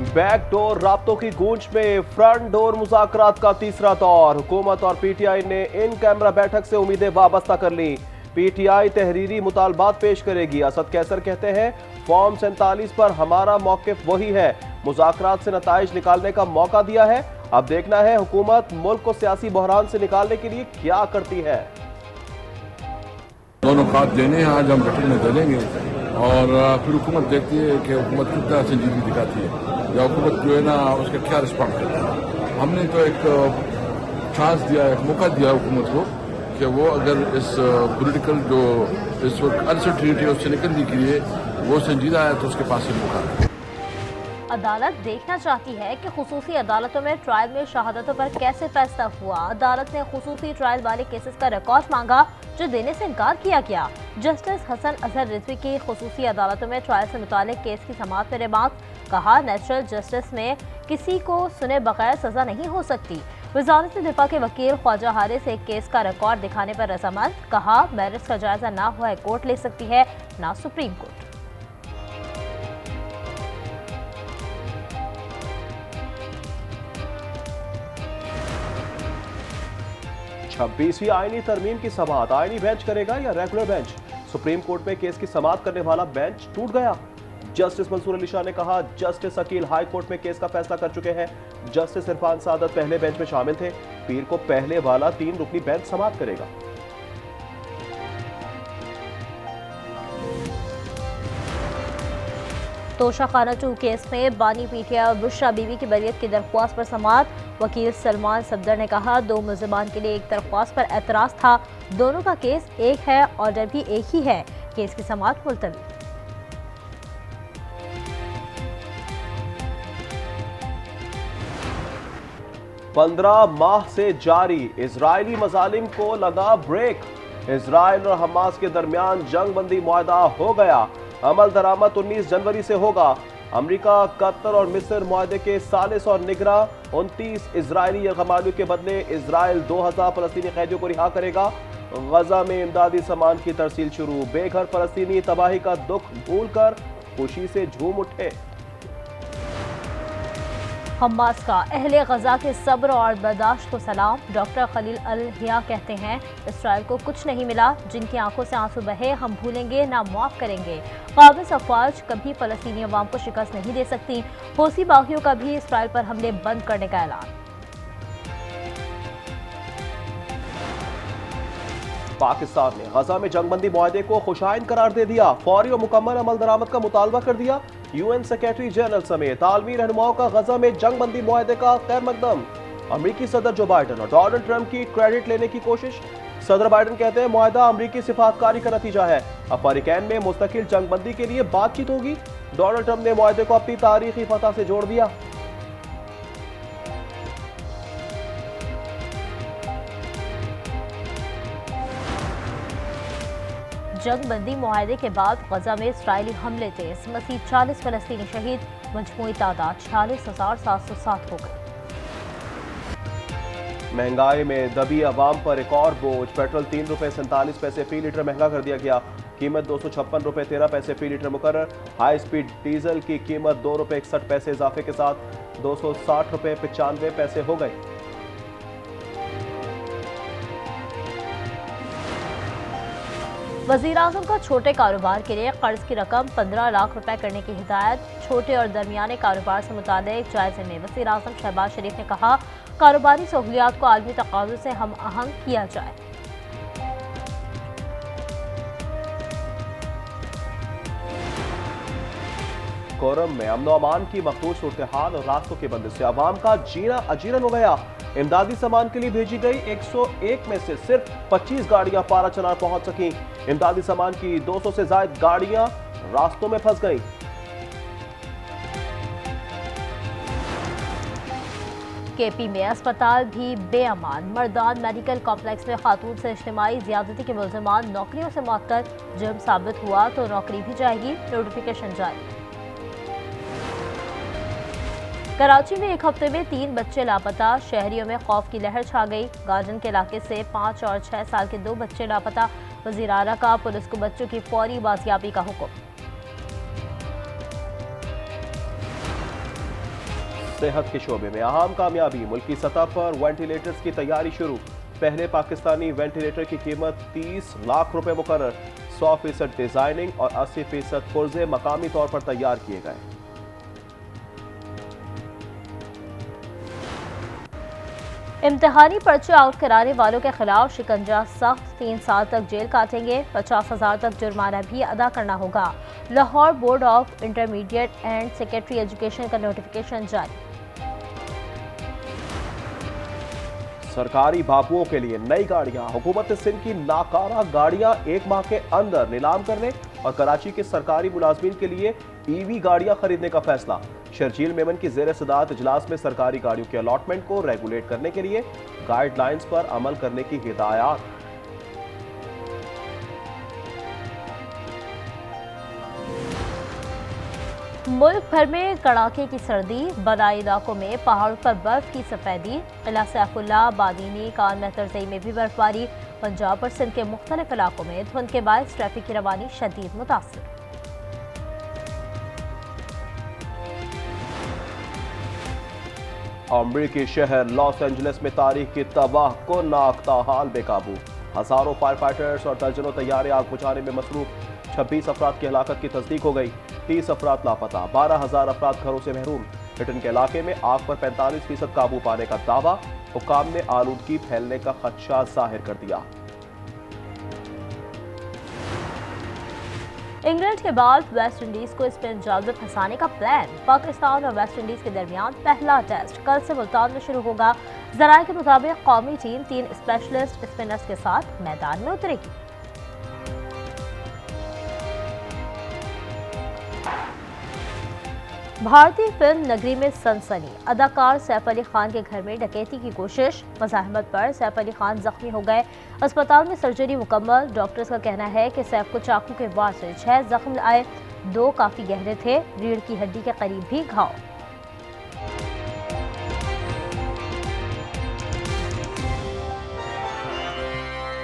Backdoor राब्तों की गूंज में फ्रंट डोर मुज़ाकरात का तीसरा दौर। हुकूमत और पीटीआई ने इन कैमरा बैठक से उम्मीदें वाबस्ता कर ली। पीटीआई तहरीरी मुतालबात पेश करेगी। असद कैसर कहते हैं फॉर्म 47 पर हमारा मौकिफ वही है, मुज़ाकरात से नताइज निकालने का मौका दिया है। अब देखना है हुकूमत मुल्क को सियासी बहरान से निकालने के लिए क्या करती है। दोनों खात देने हैं, आज हम बैठक में दलेंगे और फिर हुकूमत देखती है कि हुकूमत कितना संजीदगी दिखाती है या हुकूमत जो है ना उसका क्या रिस्पॉन्स करती है। हमने तो एक चांस दिया, एक मौका दिया हुकूमत को कि वो अगर इस पॉलिटिकल जो इस वक्त अनसर्टेनिटी है उससे निकलने के लिए वो संजीदा है तो उसके पास ये मौका है। अदालत देखना चाहती है कि खुसूसी अदालतों में ट्रायल में शहादतों पर कैसे फैसला हुआ। अदालत ने खुसूसी ट्रायल वाले केसेस का रिकॉर्ड मांगा जो देने से इनकार किया गया। जस्टिस हसन अजहर रिजवी की खुसूसी अदालतों में ट्रायल से मुतालिक केस की समाअत में रिमार्क। कहा नेचुरल जस्टिस में किसी को सुने बगैर सजा नहीं हो सकती। वजारत दिफा के वकील ख्वाजा हारिस एक केस का रिकॉर्ड दिखाने पर रजामंद। कहा मेरिट्स का जायजा ना हाई कोर्ट ले सकती है ना सुप्रीम कोर्ट। 26वीं आईनी तरमीम की समाअत आईनी बेंच करेगा या रेगुलर बेंच। सुप्रीम कोर्ट में केस की समाअत करने वाला बेंच टूट गया। जस्टिस मंसूर अली शाह ने कहा जस्टिस अकील हाई कोर्ट में केस का फैसला कर चुके हैं। जस्टिस इरफान सादत पहले बेंच में शामिल थे। पीर को पहले वाला 3 रुकनी बेंच समाअत करेगा। तोशा खाना 2 केस में बानी पीटीआई और बुशरा बीवी की बरियत की दरख्वास्त पर समाअत। वकील सलमान सफदर ने कहा 2 मुल्जिमान के लिए एक दरख्वास्त पर एतराज था। दोनों का केस एक है, ऑर्डर भी एक ही है। केस की समाअत मुलतवी। पंद्रह माह से जारी इजरायली मजालिम को लगा ब्रेक। इजरायल और हमास के दरमियान जंग बंदी मुआहदा हो गया। अमल दरामद 19 जनवरी से होगा। अमेरिका, कतर और मिस्र मुआहदे के सालिस और निगरां। 29 इजरायली यरगमालियों के बदले इजरायल 2000 फलस्तीनी कैदियों को रिहा करेगा। गजा में इमदादी सामान की तरसील शुरू। बेघर फलस्तीनी तबाही का दुख भूलकर खुशी से झूम उठे। हमास का अहले गजा के सब्र और बर्दाश्त को सलाम। डॉक्टर खलील अल हिया कहते हैं इसराइल को कुछ नहीं मिला। जिनकी आंखों से आंसू बहे हम भूलेंगे ना माफ करेंगे। काबिज अफवाज कभी फलस्तीनी अवाम को शिकस्त नहीं दे सकती। हौसी बागियों का भी इसराइल पर हमले बंद करने का ऐलान। पाकिस्तान ने गजा में जंगबंदी मुआहदे को खुशाइन करार दे दिया। फौरी और मुकम्मल अमल दरामद का मुतालबा कर दिया। यूएन सेक्रेटरी जनरल समेत आलमी रहनुमाओं का गजा में जंगबंदी मुआहदे का खैर मकदम। अमरीकी सदर जो बाइडन और डोनाल्ड ट्रंप की क्रेडिट लेने की कोशिश। सदर बाइडन कहते हैं मुआहदा अमरीकी सिफारतकारी का नतीजा है। अफरीकैन में मुस्तकिल जंगबंदी के लिए बातचीत होगी। डोनाल्ड ट्रंप ने मुआहदे को अपनी तारीखी फतह से जोड़ दिया। जंगबंदी मुआहदे के बाद गजा में इसराइली हमले तेज। मज़ीद 40 फलस्तीनी शहीद। मजमूई तादाद 46,707 हो गई। महंगाई में दबी आवाम पर एक और बोझ। पेट्रोल 3 रुपए 47 पैसे फी लीटर महंगा कर दिया गया। कीमत 256 रुपए 13 पैसे फी लीटर मुकर्रर। हाई स्पीड डीजल की कीमत 2 रुपए 61 पैसे इजाफे के साथ 260 रुपए 95 पैसे हो गई। वज़ीर आज़म का छोटे कारोबार के लिए कर्ज की रकम 15 लाख रुपए करने की हिदायत। छोटे और दरमियाने कारोबार से मुताल्लिक जायजे में वज़ीर आज़म शहबाज शरीफ ने कहा कारोबारी सहूलियात को आलमी तकाज़ों से हम आहंग किया जाए। कोरम में अमन अमान की मखदूर सूरत हाल और रास्तों के बंद से आवाम का जीना अजीरन हो गया। इमदादी सामान के लिए भेजी गई 101 में से सिर्फ 25 गाड़ियां पारा चनार पहुंच सकी। इमदादी सामान की 200 से ज्यादा गाड़ियां रास्तों में फंस गईं। केपी में अस्पताल भी बेअमान। मर्दान मेडिकल कॉम्प्लेक्स में खातून से इज्तिमाई ज्यादती के मुल्जिमान नौकरियों से मुअत्तल। जुर्म साबित हुआ तो नौकरी भी जाएगी। नोटिफिकेशन जारी। कराची में एक हफ्ते में 3 बच्चे लापता। शहरियों में खौफ की लहर छा गई। गार्डन के इलाके से 5 और 6 साल के 2 बच्चे लापता। वज़ीर आला का पुलिस को बच्चों की फौरी बाजियाबी का हुक्म। सेहत के शोबे में अहम कामयाबी, मुल्की सतह पर वेंटिलेटर्स की तैयारी शुरू। पहले पाकिस्तानी वेंटिलेटर की कीमत 30 लाख रुपए मुकर्रर। 100% डिजाइनिंग और 80% पुर्जे मकामी तौर पर तैयार किए गए। इम्तिहानी पर्चे आउट कराने वालों के खिलाफ शिकंजा सख्त, 3 साल तक जेल काटेंगे, 50,000 तक जुर्माना भी अदा करना होगा। Lahore board of intermediate and secondary education का नोटिफिकेशन जारी। सरकारी बाबुओं के लिए नई गाड़ियां, हुकूमत सिंध की नाकारा गाड़ियां 1 माह के अंदर नीलाम करने और कराची के सरकारी मुलाजमीन के लिए ईवी गाड़ियां खरीदने का फैसला। शर्जील मेमन की जेर सदारत इजलास में सरकारी गाड़ियों के अलॉटमेंट को रेगुलेट करने के लिए गाइडलाइंस पर अमल करने की हिदायत। मुल्क भर में कड़ाके की सर्दी, बदाई इलाकों में पहाड़ों पर बर्फ की सफेदी। किला सैफुल्लाह, बादीनी, कान मेहतरजई में भी बर्फबारी। पंजाब और सिंध के मुख्तलिफ इलाकों में धुंध के बायस ट्रैफिक की रवानी शदीद मुतासिर। अमरीकी शहर लॉस एंजलिस में तारीख की तबाह को नाकता हाल बेकाबू। हजारों फायर फाइटर्स और दर्जनों तैयारे आग बुझाने में मसरूफ। 26 अफराद की हलाकत की तस्दीक हो गई। 30 अफराद लापता। 12,000 अफराद घरों से महरूम। हिटन के इलाके में आग पर 45% काबू पाने का दावा। हुकाम ने आलूदगी फैलने का खदशा जाहिर कर दिया। इंग्लैंड के बाद वेस्ट इंडीज को स्पिन जाल में फंसाने का प्लान। पाकिस्तान और वेस्ट इंडीज के दरमियान पहला टेस्ट कल से मुल्तान में शुरू होगा। जराये के मुताबिक कौमी टीम 3 स्पेशलिस्ट स्पिनर्स के साथ मैदान में उतरेगी। भारतीय फिल्म नगरी में सनसनी। अदाकार सैफ अली खान के घर में डकैती की कोशिश। मज़ाहमत पर सैफ अली खान जख्मी हो गए। अस्पताल में सर्जरी मुकम्मल। डॉक्टर्स का कहना है कि सैफ को चाकू के वार से 6 जख्म आए। 2 काफी गहरे थे। रीढ़ की हड्डी के करीब भी घाव।